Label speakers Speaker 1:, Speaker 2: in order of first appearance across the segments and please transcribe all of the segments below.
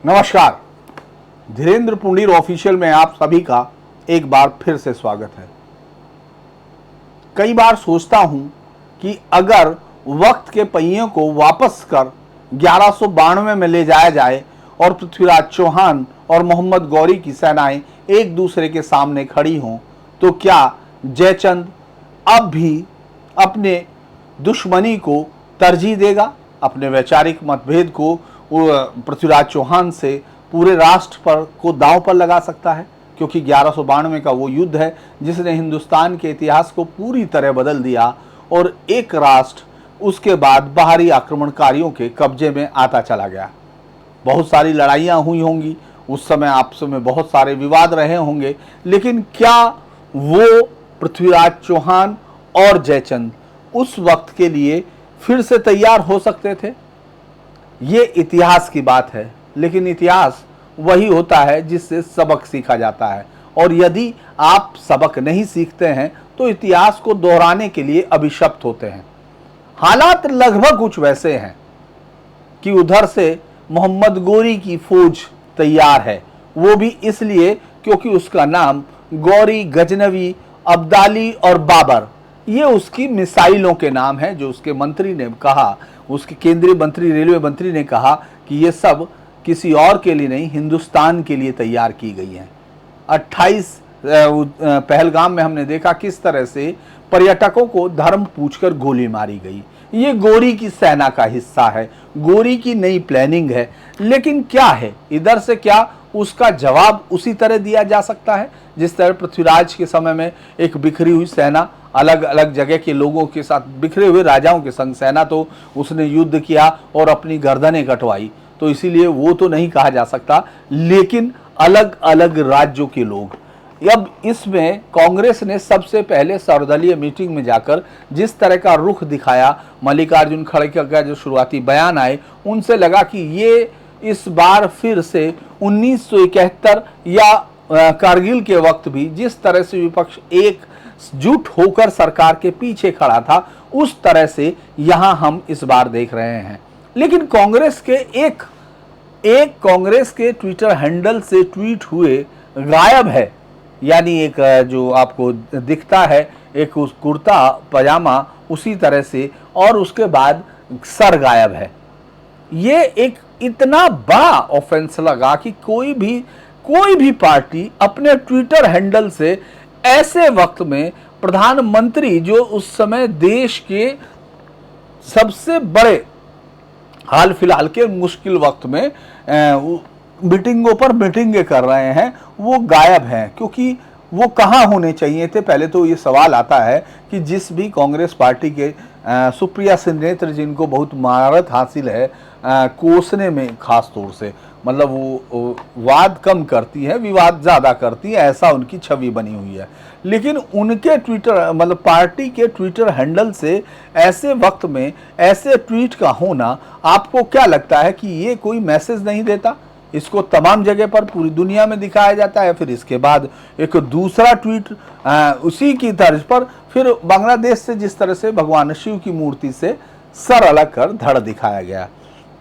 Speaker 1: नमस्कार। धीरेन्द्र पुंडीर ऑफिशियल में आप सभी का एक बार फिर से स्वागत है। कई बार सोचता हूं कि अगर वक्त के पहिए को वापस कर 1192 में ले जाया जाए और पृथ्वीराज चौहान और मोहम्मद गौरी की सेनाएं एक दूसरे के सामने खड़ी हों, तो क्या जयचंद अब भी अपने दुश्मनी को तरजीह देगा, अपने वैचारिक मतभेद को पृथ्वीराज चौहान से पूरे राष्ट्र पर को दांव पर लगा सकता है? क्योंकि 1192 का वो युद्ध है जिसने हिंदुस्तान के इतिहास को पूरी तरह बदल दिया और एक राष्ट्र उसके बाद बाहरी आक्रमणकारियों के कब्जे में आता चला गया। बहुत सारी लड़ाइयाँ हुई होंगी, उस समय आपस में बहुत सारे विवाद रहे होंगे, लेकिन क्या वो पृथ्वीराज चौहान और जयचंद उस वक्त के लिए फिर से तैयार हो सकते थे? ये इतिहास की बात है, लेकिन इतिहास वही होता है जिससे सबक सीखा जाता है, और यदि आप सबक नहीं सीखते हैं तो इतिहास को दोहराने के लिए अभिशप्त होते हैं। हालात लगभग कुछ वैसे हैं कि उधर से मोहम्मद गौरी की फौज तैयार है, वो भी इसलिए क्योंकि उसका नाम गौरी, गजनवी, अब्दाली और बाबर ये उसकी मिसाइलों के नाम हैं, जो उसके मंत्री ने कहा, उसके केंद्रीय मंत्री, रेलवे मंत्री ने कहा कि ये सब किसी और के लिए नहीं, हिंदुस्तान के लिए तैयार की गई हैं। 28 पहलगाम में हमने देखा किस तरह से पर्यटकों को धर्म पूछकर गोली मारी गई। ये गौरी की सेना का हिस्सा है, गौरी की नई प्लानिंग है। लेकिन क्या है इधर से, क्या उसका जवाब उसी तरह दिया जा सकता है जिस तरह पृथ्वीराज के समय में एक बिखरी हुई सेना, अलग अलग जगह के लोगों के साथ, बिखरे हुए राजाओं के संग सेना, तो उसने युद्ध किया और अपनी गर्दनें कटवाई, तो इसीलिए वो तो नहीं कहा जा सकता। लेकिन अलग अलग राज्यों के लोग, अब इसमें कांग्रेस ने सबसे पहले सर्वदलीय मीटिंग में जाकर जिस तरह का रुख दिखाया, मल्लिकार्जुन खड़गे का जो शुरुआती बयान आए, उनसे लगा कि ये इस बार फिर से 1971 या कारगिल के वक्त भी जिस तरह से विपक्ष एकजुट होकर सरकार के पीछे खड़ा था, उस तरह से यहां हम इस बार देख रहे हैं। लेकिन कांग्रेस के एक कांग्रेस के ट्विटर हैंडल से ट्वीट हुए गायब है, यानी एक जो आपको दिखता है एक उस कुर्ता पजामा उसी तरह से, और उसके बाद सर गायब है। ये एक इतना बड़ा ऑफेंस लगा कि कोई भी पार्टी अपने ट्विटर हैंडल से ऐसे वक्त में प्रधानमंत्री, जो उस समय देश के सबसे बड़े हाल फिलहाल के मुश्किल वक्त में मीटिंगों पर मीटिंगें कर रहे हैं, वो गायब हैं। क्योंकि वो कहाँ होने चाहिए थे? पहले तो ये सवाल आता है कि जिस भी कांग्रेस पार्टी के सुप्रिया सुलेत्र, जिनको बहुत महारत हासिल है कोसने में, खास तौर से, मतलब वो वाद कम करती है, विवाद ज़्यादा करती है, ऐसा उनकी छवि बनी हुई है। लेकिन उनके ट्विटर, मतलब पार्टी के ट्विटर हैंडल से ऐसे वक्त में ऐसे ट्वीट का होना, आपको क्या लगता है कि ये कोई मैसेज नहीं देता? इसको तमाम जगह पर पूरी दुनिया में दिखाया जाता है। फिर इसके बाद एक दूसरा ट्वीट उसी की तर्ज पर फिर बांग्लादेश से जिस तरह से भगवान शिव की मूर्ति से सर अलग कर धड़ दिखाया गया।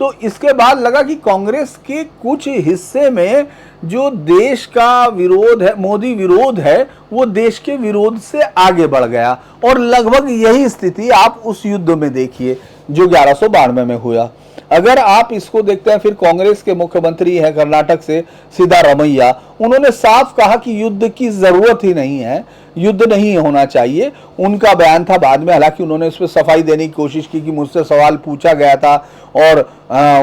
Speaker 1: तो इसके बाद लगा कि कांग्रेस के कुछ हिस्से में जो देश का विरोध है, मोदी विरोध है, वो देश के विरोध से आगे बढ़ गया। और लगभग यही स्थिति आप उस युद्ध में देखिए जो 1192 में हुआ। अगर आप इसको देखते हैं, फिर कांग्रेस के मुख्यमंत्री हैं कर्नाटक से सिद्धारमैया, उन्होंने साफ कहा कि युद्ध की जरूरत ही नहीं है, युद्ध नहीं होना चाहिए। उनका बयान था, बाद में हालांकि उन्होंने इस पर सफाई देने की कोशिश की कि मुझसे सवाल पूछा गया था, और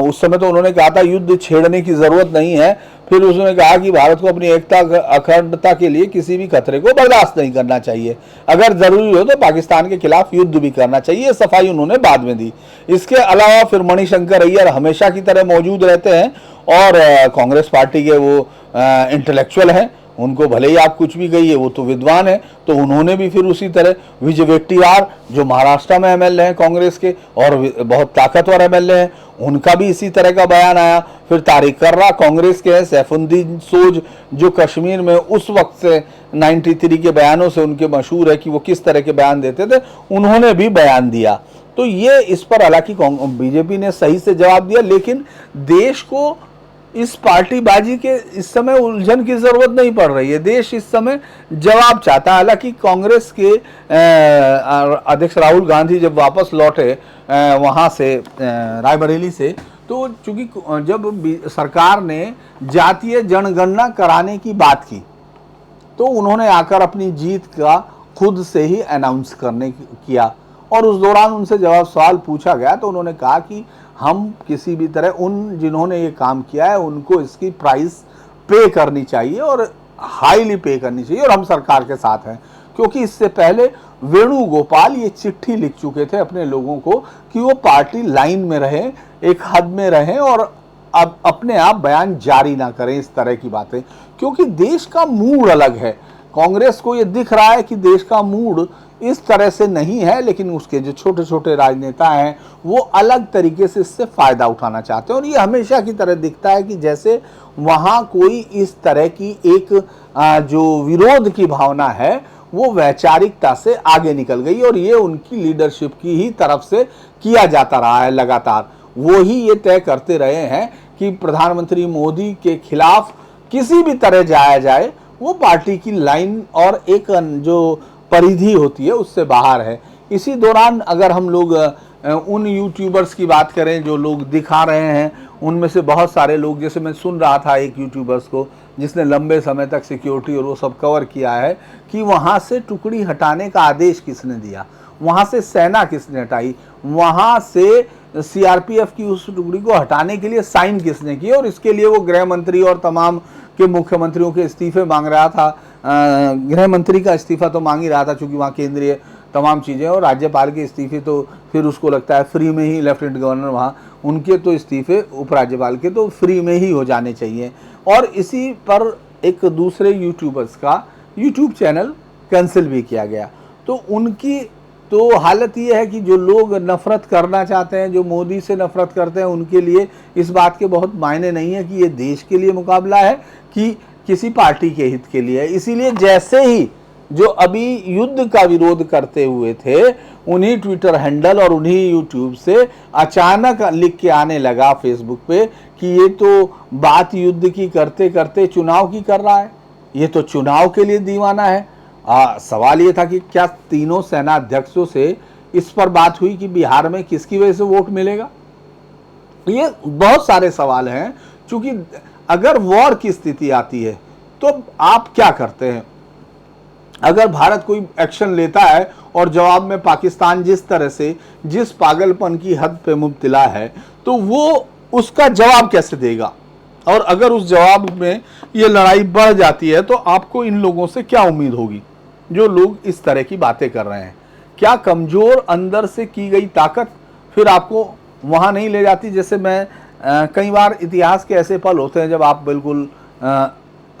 Speaker 1: उस समय तो उन्होंने कहा था युद्ध छेड़ने की जरूरत नहीं है। फिर उसने कहा कि भारत को अपनी एकता, अखंडता के लिए किसी भी खतरे को बर्दाश्त नहीं करना चाहिए, अगर जरूरी हो तो पाकिस्तान के खिलाफ युद्ध भी करना चाहिए। सफाई उन्होंने बाद में दी। इसके अलावा फिर मणिशंकर अय्यर हमेशा की तरह मौजूद रहते हैं, और कांग्रेस पार्टी के वो इंटेलेक्चुअल हैं, उनको भले ही आप कुछ भी कहिए, वो तो विद्वान है, तो उन्होंने भी फिर उसी तरह विजय वेट्टीवार, जो महाराष्ट्र में एमएलए हैं कांग्रेस के और बहुत ताकतवर एमएलए हैं, उनका भी इसी तरह का बयान आया। फिर तारिक कर्रा कांग्रेस के हैं, सैफुद्दीन सोज जो कश्मीर में उस वक्त से 93 के बयानों से उनके मशहूर है कि वो किस तरह के बयान देते थे, उन्होंने भी बयान दिया। तो ये इस पर हालांकि बीजेपी ने सही से जवाब दिया, लेकिन देश को इस पार्टीबाजी के इस समय उलझन की जरूरत नहीं पड़ रही है। देश इस समय जवाब चाहता है। हालांकि कांग्रेस के अध्यक्ष राहुल गांधी जब वापस लौटे वहां से रायबरेली से, तो चूंकि जब सरकार ने जातीय जनगणना कराने की बात की तो उन्होंने आकर अपनी जीत का खुद से ही अनाउंस करने किया, और उस दौरान उनसे जवाब सवाल पूछा गया तो उन्होंने कहा कि हम किसी भी तरह उन जिन्होंने ये काम किया है उनको इसकी प्राइस पे करनी चाहिए और हाईली पे करनी चाहिए, और हम सरकार के साथ हैं। क्योंकि इससे पहले वेणुगोपाल ये चिट्ठी लिख चुके थे अपने लोगों को कि वो पार्टी लाइन में रहें, एक हद में रहें और अब अपने आप बयान जारी ना करें इस तरह की बातें, क्योंकि देश का मूड अलग है। कांग्रेस को ये दिख रहा है कि देश का मूड इस तरह से नहीं है, लेकिन उसके जो छोटे छोटे राजनेता हैं वो अलग तरीके से इससे फायदा उठाना चाहते हैं। और ये हमेशा की तरह दिखता है कि जैसे वहां कोई इस तरह की एक जो विरोध की भावना है वो वैचारिकता से आगे निकल गई, और ये उनकी लीडरशिप की ही तरफ से किया जाता रहा है लगातार। वो ही ये तय करते रहे हैं कि प्रधानमंत्री मोदी के खिलाफ किसी भी तरह जाया जाए वो पार्टी की लाइन और एक जो परिधि होती है उससे बाहर है। इसी दौरान अगर हम लोग उन यूट्यूबर्स की बात करें जो लोग दिखा रहे हैं, उनमें से बहुत सारे लोग, जैसे मैं सुन रहा था एक यूट्यूबर्स को जिसने लंबे समय तक सिक्योरिटी और वो सब कवर किया है, कि वहाँ से टुकड़ी हटाने का आदेश किसने दिया, वहाँ से सेना किसने हटाई, वहाँ से सीआरपीएफ की उस टुकड़ी को हटाने के लिए साइन किसने किए, और इसके लिए वो गृह मंत्री और तमाम के मुख्यमंत्रियों के इस्तीफे मांग रहा था। गृह मंत्री का इस्तीफा तो मांग ही रहा था क्योंकि वहाँ केंद्रीय तमाम चीज़ें, और राज्यपाल के इस्तीफे तो फिर उसको लगता है फ्री में ही, लेफ्टिनेंट गवर्नर वहाँ उनके तो इस्तीफे, उपराज्यपाल के तो फ्री में ही हो जाने चाहिए। और इसी पर एक दूसरे यूट्यूबर्स का यूट्यूब चैनल कैंसिल भी किया गया। तो उनकी तो हालत ये है कि जो लोग नफरत करना चाहते हैं, जो मोदी से नफरत करते हैं, उनके लिए इस बात के बहुत मायने नहीं है कि ये देश के लिए मुकाबला है कि किसी पार्टी के हित के लिए है। इसीलिए जैसे ही जो अभी युद्ध का विरोध करते हुए थे, उन्हीं ट्विटर हैंडल और उन्हीं यूट्यूब से अचानक लिख के आने लगा फेसबुक पे कि ये तो बात युद्ध की करते करते चुनाव की कर रहा है, ये तो चुनाव के लिए दीवाना है। सवाल ये था कि क्या तीनों सेना अध्यक्षों से इस पर बात हुई कि बिहार में किसकी वजह से वोट मिलेगा? ये बहुत सारे सवाल हैं। क्योंकि अगर वॉर की स्थिति आती है तो आप क्या करते हैं? अगर भारत कोई एक्शन लेता है और जवाब में पाकिस्तान जिस तरह से, जिस पागलपन की हद पे मुब्तला है, तो वो उसका जवाब कैसे देगा? और अगर उस जवाब में ये लड़ाई बढ़ जाती है तो आपको इन लोगों से क्या उम्मीद होगी जो लोग इस तरह की बातें कर रहे हैं? क्या कमजोर अंदर से की गई ताकत फिर आपको वहां नहीं ले जाती? जैसे मैं कई बार इतिहास के ऐसे पल होते हैं जब आप बिल्कुल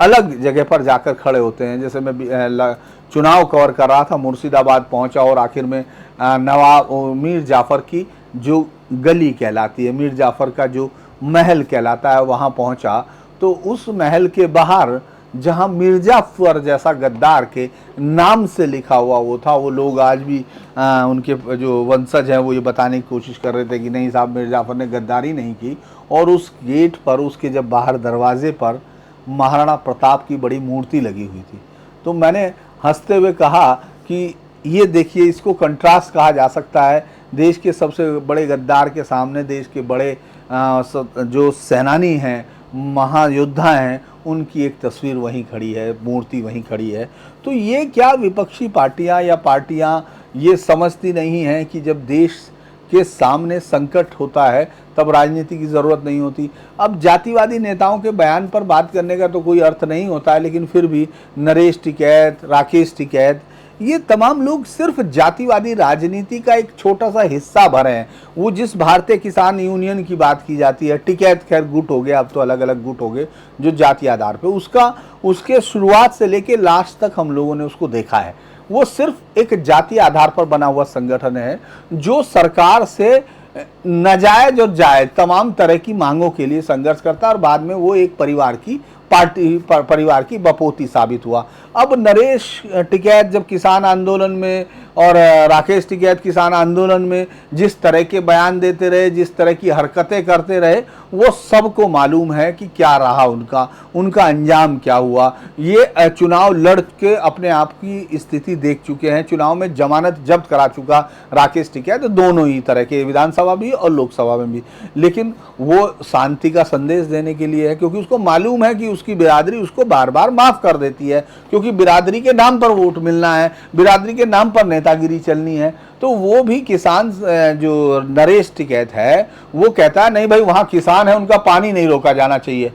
Speaker 1: अलग जगह पर जाकर खड़े होते हैं। जैसे मैं चुनाव कवर कर रहा था, मुर्शिदाबाद पहुंचा और आखिर में नवाब मीर जाफ़र की जो गली कहलाती है, मीर जाफ़र का जो महल कहलाता है, वहां पहुंचा। तो उस महल के बाहर जहां मिर्जाफर जैसा गद्दार के नाम से लिखा हुआ वो था, वो लोग आज भी उनके जो वंशज हैं वो ये बताने की कोशिश कर रहे थे कि नहीं साहब, मिर्जाफर ने गद्दारी नहीं की। और उस गेट पर, उसके जब बाहर दरवाजे पर महाराणा प्रताप की बड़ी मूर्ति लगी हुई थी। तो मैंने हंसते हुए कहा कि ये देखिए, इसको कंट्रास्ट कहा जा सकता है। देश के सबसे बड़े गद्दार के सामने देश के बड़े जो सेनानी हैं, महायोद्धा हैं, उनकी एक तस्वीर वहीं खड़ी है, मूर्ति वहीं खड़ी है। तो ये क्या विपक्षी पार्टियां या पार्टियां ये समझती नहीं हैं कि जब देश के सामने संकट होता है तब राजनीति की ज़रूरत नहीं होती? अब जातिवादी नेताओं के बयान पर बात करने का तो कोई अर्थ नहीं होता है, लेकिन फिर भी नरेश टिकैत, राकेश टिकैत, ये तमाम लोग सिर्फ जातिवादी राजनीति का एक छोटा सा हिस्सा भरे हैं। वो जिस भारतीय किसान यूनियन की बात की जाती है, टिकैत खैर गुट हो गया, अब तो अलग अलग गुट हो गए जो जाति आधार पे, उसके शुरुआत से लेके लास्ट तक हम लोगों ने उसको देखा है। वो सिर्फ एक जाति आधार पर बना हुआ संगठन है जो सरकार से नाजायज और जायज तमाम तरह की मांगों के लिए संघर्ष करता है और बाद में वो एक परिवार की पार्टी परिवार की बपोती साबित हुआ। अब नरेश टिकैत जब किसान आंदोलन में और राकेश टिकैत किसान आंदोलन में जिस तरह के बयान देते रहे, जिस तरह की हरकतें करते रहे, वो सबको मालूम है कि क्या रहा उनका अंजाम क्या हुआ। ये चुनाव लड़ के अपने आप की स्थिति देख चुके हैं, चुनाव में जमानत जब्त करा चुका राकेश टिकैत, दोनों ही तरह के, विधानसभा भी और लोकसभा में भी। लेकिन वो शांति का संदेश देने के लिए है, क्योंकि उसको मालूम है कि उसकी बिरादरी उसको बार बार माफ कर देती है, क्योंकि बिरादरी के नाम पर वोट मिलना है, बिरादरी के नाम पर नेतागिरी चलनी है। तो वो भी किसान जो नरेश टिकैत है वो कहता है नहीं भाई, वहां किसान है, उनका पानी नहीं रोका जाना चाहिए।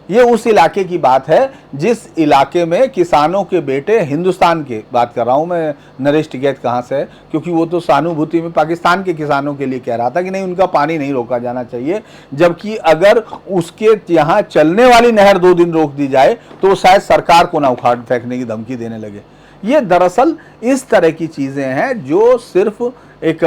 Speaker 1: ये उस इलाके की बात है जिस इलाके में किसानों के बेटे, हिंदुस्तान के बात कर रहा हूं मैं, नरेश टिकैत कहां से है, क्योंकि वो तो सहानुभूति में पाकिस्तान के किसानों के लिए कह रहा था कि नहीं, उनका पानी नहीं रोका जाना चाहिए, जबकि अगर उसके यहाँ चलने वाली नहर 2 दिन रोक दी जाए तो शायद सरकार को ना उखाड़ फेंकने की धमकी देने लगे। ये दरअसल इस तरह की चीजें हैं जो सिर्फ एक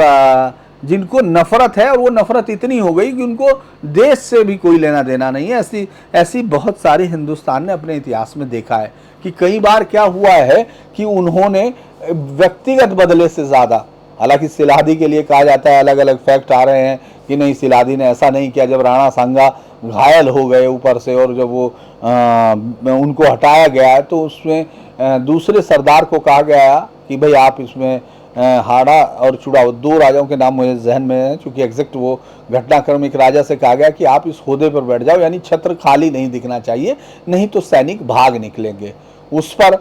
Speaker 1: जिनको नफरत है, और वो नफरत इतनी हो गई कि उनको देश से भी कोई लेना देना नहीं है। ऐसी बहुत सारी हिंदुस्तान ने अपने इतिहास में देखा है कि कई बार क्या हुआ है कि उन्होंने व्यक्तिगत बदले से ज़्यादा, हालांकि सिलादी के लिए कहा जाता है, अलग अलग फैक्ट आ रहे हैं कि नहीं, सिलादी ने ऐसा नहीं किया, जब राणा सांगा घायल हो गए ऊपर से और जब वो उनको हटाया गया तो उसमें दूसरे सरदार को कहा गया कि भाई आप इसमें हाड़ा और चुड़ाव, 2 राजाओं के नाम मुझे जहन में है, चूंकि एग्जैक्ट वो घटनाक्रम, एक राजा से कहा गया कि आप इस ओहदे पर बैठ जाओ, यानी छत्र खाली नहीं दिखना चाहिए, नहीं तो सैनिक भाग निकलेंगे। उस पर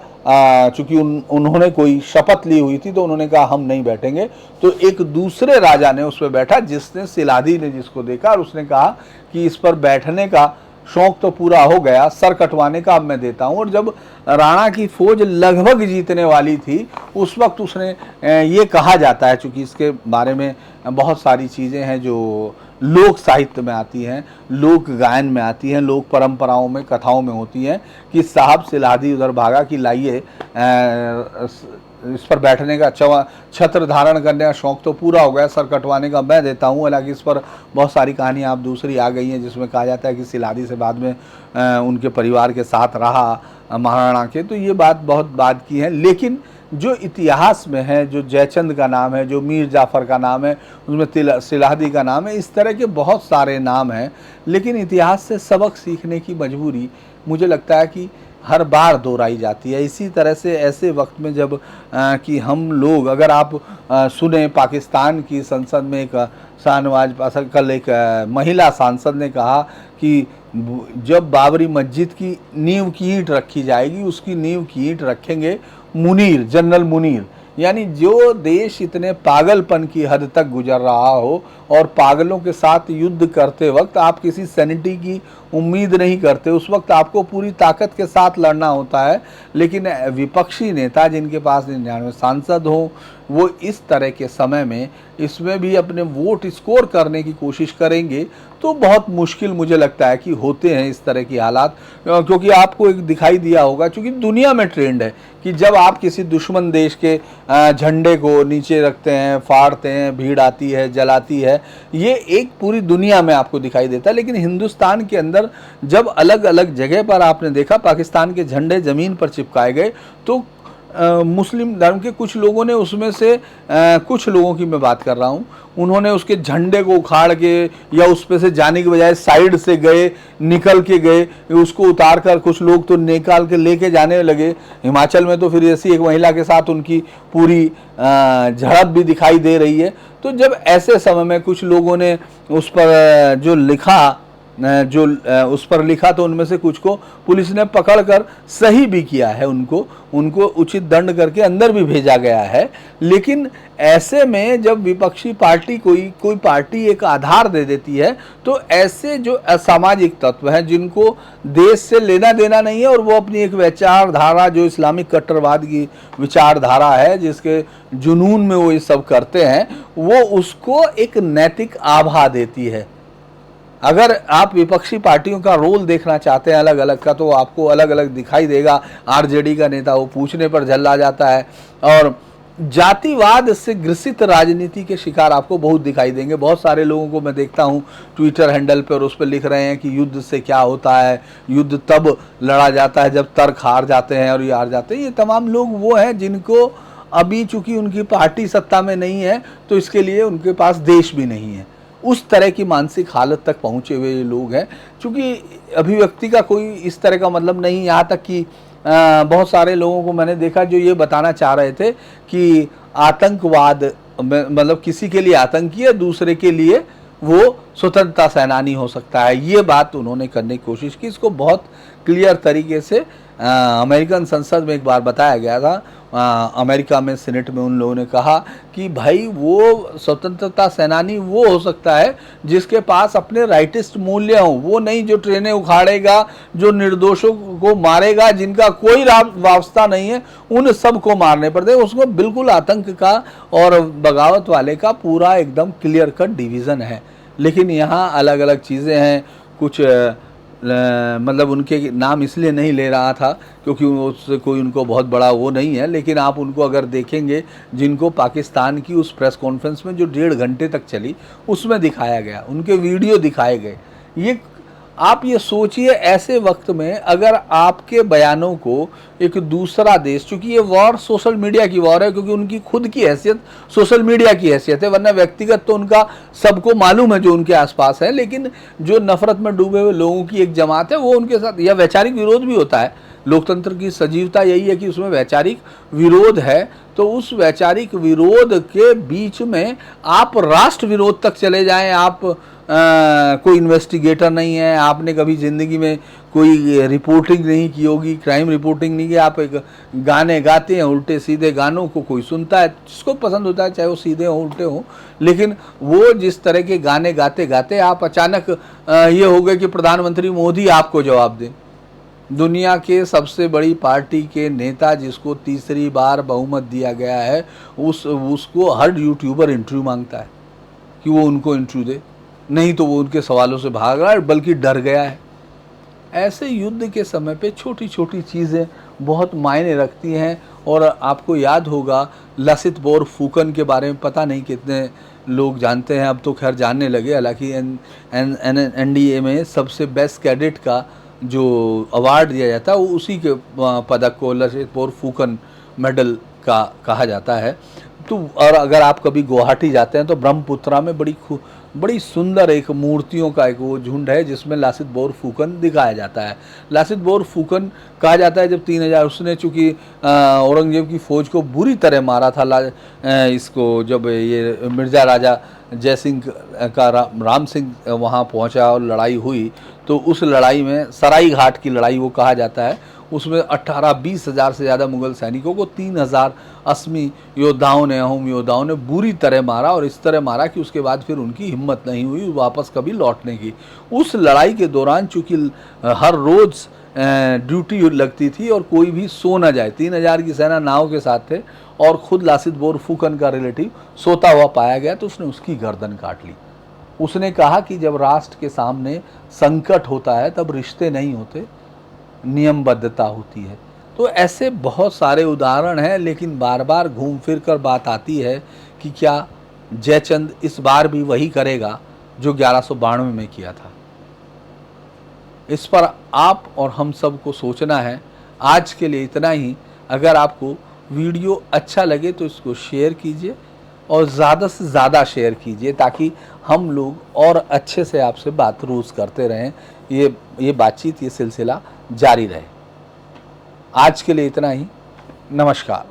Speaker 1: चूंकि उन्होंने कोई शपथ ली हुई थी तो उन्होंने कहा हम नहीं बैठेंगे, तो एक दूसरे राजा ने उस पर बैठा, जिसने सिलादी ने जिसको देखा और उसने कहा कि इस पर बैठने का शौक तो पूरा हो गया, सर कटवाने का अब मैं देता हूं। और जब राणा की फौज लगभग जीतने वाली थी उस वक्त उसने ये कहा जाता है, चूंकि इसके बारे में बहुत सारी चीज़ें हैं जो लोक साहित्य में आती हैं, लोक गायन में आती हैं, लोक परंपराओं में, कथाओं में होती हैं कि साहब सिलादी उधर भागा कि लाइए इस पर बैठने का, छत्र धारण करने का शौक तो पूरा हो गया, सर कटवाने का मैं देता हूँ। हालांकि इस पर बहुत सारी कहानियाँ आप दूसरी आ गई हैं जिसमें कहा जाता है कि सिलादी से बाद में उनके परिवार के साथ रहा महाराणा के, तो ये बात बहुत बाद की है। लेकिन जो इतिहास में है, जो जयचंद का नाम है, जो मीर जाफ़र का नाम है, उसमें सिलादी का नाम है, इस तरह के बहुत सारे नाम हैं। लेकिन इतिहास से सबक सीखने की मजबूरी मुझे लगता है कि हर बार दोहराई जाती है। इसी तरह से ऐसे वक्त में जब कि हम लोग, अगर आप सुने, पाकिस्तान की संसद में एक शाहनवाज कल एक महिला सांसद ने कहा कि जब बाबरी मस्जिद की नींव की ईंट रखी जाएगी, उसकी नींव की ईंट रखेंगे मुनीर, जनरल मुनीर। यानी जो देश इतने पागलपन की हद तक गुजर रहा हो और पागलों के साथ युद्ध करते वक्त आप किसी सैनिटी की उम्मीद नहीं करते, उस वक्त आपको पूरी ताकत के साथ लड़ना होता है। लेकिन विपक्षी नेता जिनके पास 99 सांसद हों, वो इस तरह के समय में इसमें भी अपने वोट स्कोर करने की कोशिश करेंगे तो बहुत मुश्किल मुझे लगता है कि होते हैं इस तरह की हालात। क्योंकि आपको एक दिखाई दिया होगा, क्योंकि दुनिया में ट्रेंड है कि जब आप किसी दुश्मन देश के झंडे को नीचे रखते हैं, फाड़ते हैं, भीड़ आती है, जलाती है, ये एक पूरी दुनिया में आपको दिखाई देता है। लेकिन हिंदुस्तान के अंदर जब अलग अलग जगह पर आपने देखा पाकिस्तान के झंडे ज़मीन पर चिपकाए गए तो मुस्लिम धर्म के कुछ लोगों ने उसमें से कुछ लोगों की मैं बात कर रहा हूँ, उन्होंने उसके झंडे को उखाड़ के या उस पे से जाने के बजाय साइड से गए, निकल के गए, उसको उतार कर कुछ लोग तो निकाल के लेके जाने लगे। हिमाचल में तो फिर ऐसी एक महिला के साथ उनकी पूरी झड़प भी दिखाई दे रही है। तो जब ऐसे समय में कुछ लोगों ने उस पर जो लिखा, उस पर लिखा तो उनमें से कुछ को पुलिस ने पकड़कर सही भी किया है, उनको उचित दंड करके अंदर भी भेजा गया है। लेकिन ऐसे में जब विपक्षी पार्टी कोई पार्टी एक आधार दे देती है तो ऐसे जो असामाजिक तत्व हैं जिनको देश से लेना देना नहीं है और वो अपनी एक विचारधारा जो इस्लामिक कट्टरवाद की विचारधारा है जिसके जुनून में वो ये सब करते हैं, वो उसको एक नैतिक आभा देती है। अगर आप विपक्षी पार्टियों का रोल देखना चाहते हैं अलग अलग का तो आपको अलग अलग दिखाई देगा। आरजेडी का नेता वो पूछने पर झल्ला जाता है और जातिवाद से ग्रसित राजनीति के शिकार आपको बहुत दिखाई देंगे। बहुत सारे लोगों को मैं देखता हूं ट्विटर हैंडल पर, उस पर लिख रहे हैं कि युद्ध से क्या होता है, युद्ध तब लड़ा जाता है जब तर्क हार जाते हैं और ये हार जाते हैं। ये तमाम लोग वो हैं जिनको अभी चूंकि उनकी पार्टी सत्ता में नहीं है तो इसके लिए उनके पास देश भी नहीं है। उस तरह की मानसिक हालत तक पहुंचे हुए ये लोग हैं। चूंकि अभिव्यक्ति का कोई इस तरह का मतलब नहीं, यहाँ तक कि बहुत सारे लोगों को मैंने देखा जो ये बताना चाह रहे थे कि आतंकवाद मतलब किसी के लिए आतंकी है, दूसरे के लिए वो स्वतंत्रता सेनानी हो सकता है। ये बात उन्होंने करने की कोशिश की। इसको बहुत क्लियर तरीके से अमेरिकन संसद में एक बार बताया गया था। अमेरिका में सीनेट में उन लोगों ने कहा कि भाई वो स्वतंत्रता सेनानी वो हो सकता है जिसके पास अपने राइटिस्ट मूल्य हों, वो नहीं जो ट्रेनें उखाड़ेगा, जो निर्दोषों को मारेगा, जिनका कोई वास्ता नहीं है, उन सब को मारने पड़ते। उसको बिल्कुल आतंक का और बगावत वाले का पूरा एकदम क्लियर कट डिवीज़न है। लेकिन यहाँ अलग अलग चीज़ें हैं। कुछ मतलब उनके नाम इसलिए नहीं ले रहा था क्योंकि उससे कोई उनको बहुत बड़ा वो नहीं है, लेकिन आप उनको अगर देखेंगे जिनको पाकिस्तान की उस प्रेस कॉन्फ्रेंस में जो 1.5 घंटे तक चली उसमें दिखाया गया, उनके वीडियो दिखाए गए। ये आप ये सोचिए ऐसे वक्त में अगर आपके बयानों को एक दूसरा देश, चूंकि ये वॉर सोशल मीडिया की वॉर है क्योंकि उनकी खुद की हैसियत सोशल मीडिया की हैसियत है, वरना व्यक्तिगत तो उनका सबको मालूम है जो उनके आसपास है। लेकिन जो नफरत में डूबे हुए लोगों की एक जमात है वो उनके साथ, या वैचारिक विरोध भी होता है। लोकतंत्र की सजीवता यही है कि उसमें वैचारिक विरोध है। तो उस वैचारिक विरोध के बीच में आप राष्ट्र विरोध तक चले जाएं, आप कोई इन्वेस्टिगेटर नहीं है, आपने कभी ज़िंदगी में कोई रिपोर्टिंग नहीं की होगी, क्राइम रिपोर्टिंग नहीं की, आप एक गाने गाते हैं, उल्टे सीधे गानों को कोई सुनता है, जिसको पसंद होता है, चाहे वो सीधे हों उल्टे हों, लेकिन वो जिस तरह के गाने गाते गाते आप अचानक ये हो गए कि प्रधानमंत्री मोदी आपको जवाब दें। दुनिया के सबसे बड़ी पार्टी के नेता जिसको तीसरी बार बहुमत दिया गया है, उसको हर यूट्यूबर इंटरव्यू मांगता है कि वो उनको इंटरव्यू दे, नहीं तो वो उनके सवालों से भाग रहा है बल्कि डर गया है। ऐसे युद्ध के समय पे छोटी छोटी चीज़ें बहुत मायने रखती हैं। और आपको याद होगा लसित बोरफुकन के बारे में पता नहीं कितने लोग जानते हैं, अब तो खैर जानने लगे। हालांकि NDA में सबसे बेस्ट कैडेट का जो अवार्ड दिया जाता है वो उसी के पदक को लसित बोरफुकन मेडल का कहा जाता है। तो और अगर आप कभी गुवाहाटी जाते हैं तो ब्रह्मपुत्रा में बड़ी सुंदर एक मूर्तियों का एक वो झुंड है जिसमें लसित बोरफुकन दिखाया जाता है। लसित बोरफुकन कहा जाता है जब 3000 उसने चूँकि औरंगजेब की फ़ौज को बुरी तरह मारा था, इसको जब ये मिर्ज़ा राजा जयसिंह का राम सिंह वहाँ पहुँचा और लड़ाई हुई, तो उस लड़ाई में सराई घाट की लड़ाई वो कहा जाता है, उसमें 18-20 हज़ार से ज़्यादा मुगल सैनिकों को 3000 असमी योद्धाओं ने, अहोम योद्धाओं ने बुरी तरह मारा। और इस तरह मारा कि उसके बाद फिर उनकी हिम्मत नहीं हुई वापस कभी लौटने की। उस लड़ाई के दौरान चूँकि हर रोज़ ड्यूटी लगती थी और कोई भी सो न जाए, 3000 की सेना नाव के साथ थे और ख़ुद लसित बोरफुकन का रिलेटिव सोता हुआ पाया गया तो उसने उसकी गर्दन काट ली। उसने कहा कि जब राष्ट्र के सामने संकट होता है तब रिश्ते नहीं होते, नियमबद्धता होती है। तो ऐसे बहुत सारे उदाहरण हैं, लेकिन बार बार घूम फिर कर बात आती है कि क्या जयचंद इस बार भी वही करेगा जो 1192 में किया था। इस पर आप और हम सब को सोचना है। आज के लिए इतना ही। अगर आपको वीडियो अच्छा लगे तो इसको शेयर कीजिए और ज़्यादा से ज़्यादा शेयर कीजिए ताकि हम लोग और अच्छे से आपसे बात रोज़ करते रहें, ये बातचीत, ये सिलसिला जारी रहे। आज के लिए इतना ही। नमस्कार।